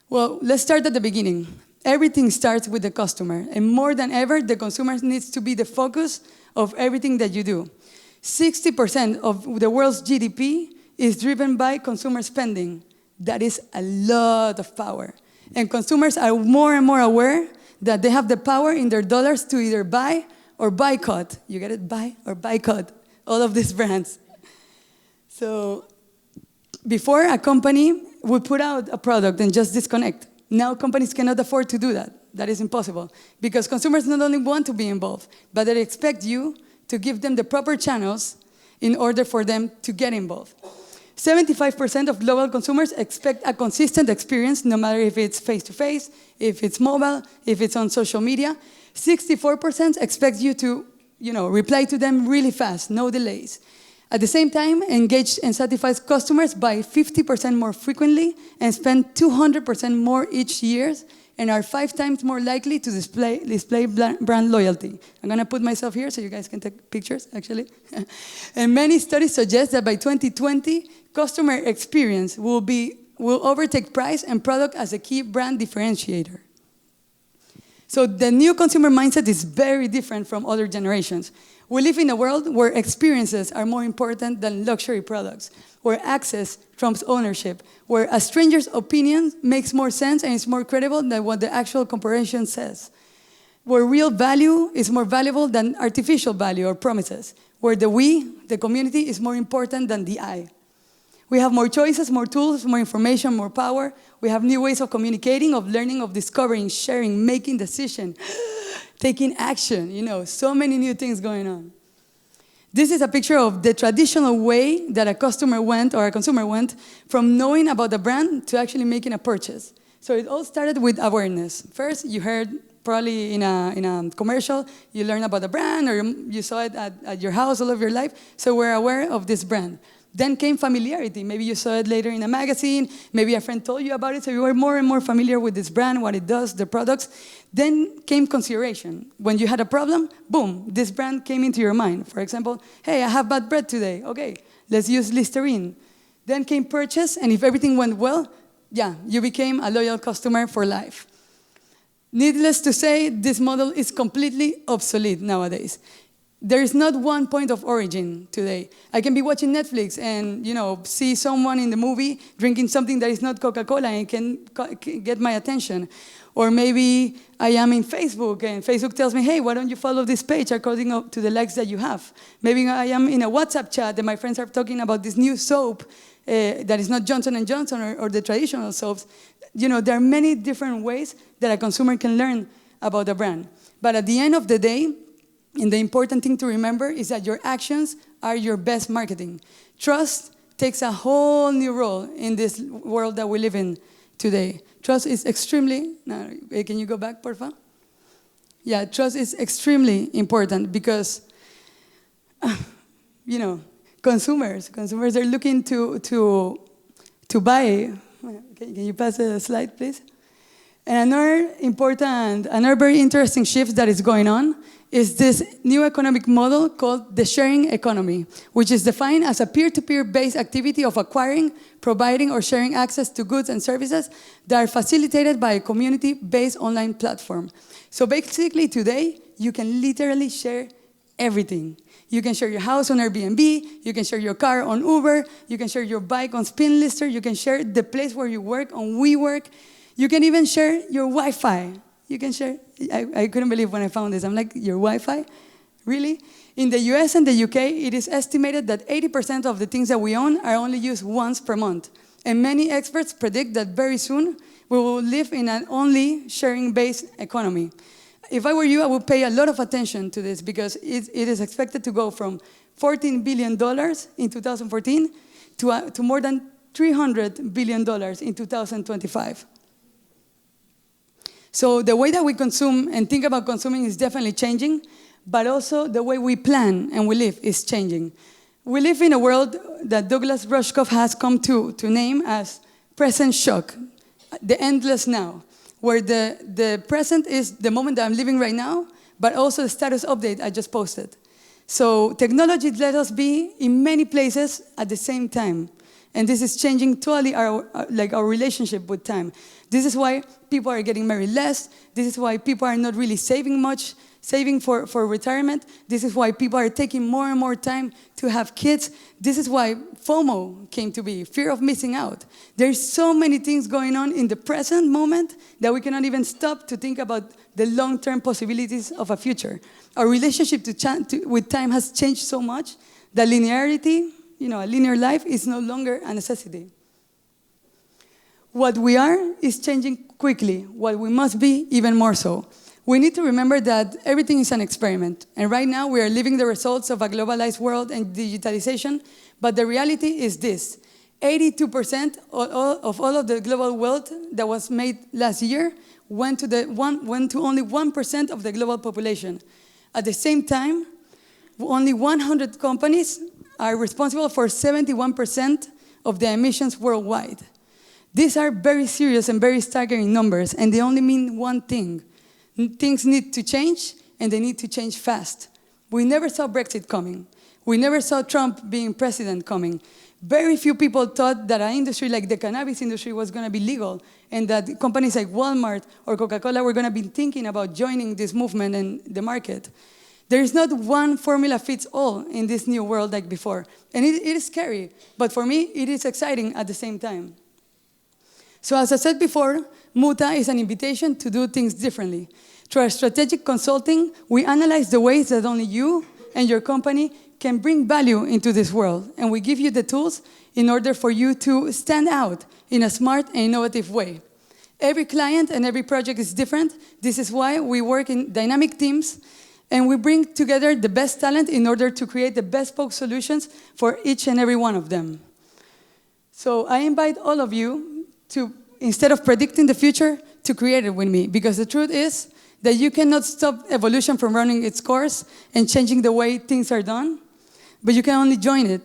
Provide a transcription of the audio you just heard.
Well, let's start at the beginning. Everything starts with the customer, and more than ever, the consumer needs to be the focus of everything that you do. 60% of the world's GDP is driven by consumer spending. That is a lot of power. And consumers are more and more aware that they have the power in their dollars to either buy or boycott. You get it? Buy or boycott all of these brands. So before, a company would put out a product and just disconnect. Now companies cannot afford to do that. That is impossible. Because consumers not only want to be involved, but they expect you to give them the proper channels in order for them to get involved. 75% of global consumers expect a consistent experience, no matter if it's face-to-face, if it's mobile, if it's on social media. 64% expect you to, reply to them really fast, no delays. At the same time, engage and satisfy customers by 50% more frequently and spend 200% more each year, and are 5 times more likely to display brand loyalty. I'm going to put myself here so you guys can take pictures, actually. And many studies suggest that by 2020, customer experience will overtake price and product as a key brand differentiator. So the new consumer mindset is very different from other generations. We live in a world where experiences are more important than luxury products, where access trumps ownership, where a stranger's opinion makes more sense and is more credible than what the actual corporation says, where real value is more valuable than artificial value or promises, where the we, the community, is more important than the I. We have more choices, more tools, more information, more power. We have new ways of communicating, of learning, of discovering, sharing, making decisions, taking action, so many new things going on. This is a picture of the traditional way that a consumer went from knowing about the brand to actually making a purchase. So it all started with awareness. First, you heard probably in a commercial, you learned about the brand, or you saw it at your house all of your life, so we're aware of this brand. Then came familiarity. Maybe you saw it later in a magazine, maybe a friend told you about it, so you were more and more familiar with this brand, what it does, the products. Then came consideration. When you had a problem, boom, this brand came into your mind. For example, hey, I have bad breath today. Okay, let's use Listerine. Then came purchase, and if everything went well, you became a loyal customer for life. Needless to say, this model is completely obsolete nowadays. There is not one point of origin today. I can be watching Netflix and see someone in the movie drinking something that is not Coca-Cola and can get my attention. Or maybe I am in Facebook and Facebook tells me, hey, why don't you follow this page according to the likes that you have? Maybe I am in a WhatsApp chat and my friends are talking about this new soap that is not Johnson & Johnson or the traditional soaps. There are many different ways that a consumer can learn about a brand. But at the end of the day, and the important thing to remember is that your actions are your best marketing. Trust takes a whole new role in this world that we live in today. Trust is extremely, can you go back, por favor? Yeah, trust is extremely important because, consumers are looking to buy. Can you pass the slide, please? And another very interesting shift that is going on is this new economic model called the sharing economy, which is defined as a peer-to-peer based activity of acquiring, providing, or sharing access to goods and services that are facilitated by a community-based online platform. So basically today, you can literally share everything. You can share your house on Airbnb, you can share your car on Uber, you can share your bike on Spinlister, you can share the place where you work on WeWork. You can even share your Wi-Fi. You can share, I couldn't believe when I found this. I'm like, your Wi-Fi? Really? In the US and the UK, it is estimated that 80% of the things that we own are only used once per month. And many experts predict that very soon we will live in an only sharing-based economy. If I were you, I would pay a lot of attention to this because it is expected to go from $14 billion in 2014 to more than $300 billion in 2025. So the way that we consume and think about consuming is definitely changing, but also the way we plan and we live is changing. We live in a world that Douglas Rushkoff has come to name as present shock, the endless now, where the present is the moment that I'm living right now, but also the status update I just posted. So technology let us be in many places at the same time. And this is changing totally our relationship with time. This is why people are getting married less. This is why people are not really saving much, saving for retirement. This is why people are taking more and more time to have kids. This is why FOMO came to be, fear of missing out. There's so many things going on in the present moment that we cannot even stop to think about the long-term possibilities of a future. Our relationship with time has changed so much that linearity, a linear life, is no longer a necessity. What we are is changing quickly. What we must be, even more so. We need to remember that everything is an experiment. And right now, we are living the results of a globalized world and digitalization. But the reality is this. 82% of all of the global wealth that was made last year went to only 1% of the global population. At the same time, only 100 companies are responsible for 71% of the emissions worldwide. These are very serious and very staggering numbers, and they only mean one thing. Things need to change, and they need to change fast. We never saw Brexit coming. We never saw Trump being president coming. Very few people thought that an industry like the cannabis industry was going to be legal, and that companies like Walmart or Coca-Cola were going to be thinking about joining this movement in the market. There is not one formula fits all in this new world like before. And it is scary, but for me, it is exciting at the same time. So as I said before, MUTA is an invitation to do things differently. Through our strategic consulting, we analyze the ways that only you and your company can bring value into this world. And we give you the tools in order for you to stand out in a smart and innovative way. Every client and every project is different. This is why we work in dynamic teams, and we bring together the best talent in order to create the bespoke solutions for each and every one of them. So I invite all of you to, instead of predicting the future, to create it with me. Because the truth is that you cannot stop evolution from running its course and changing the way things are done, but you can only join it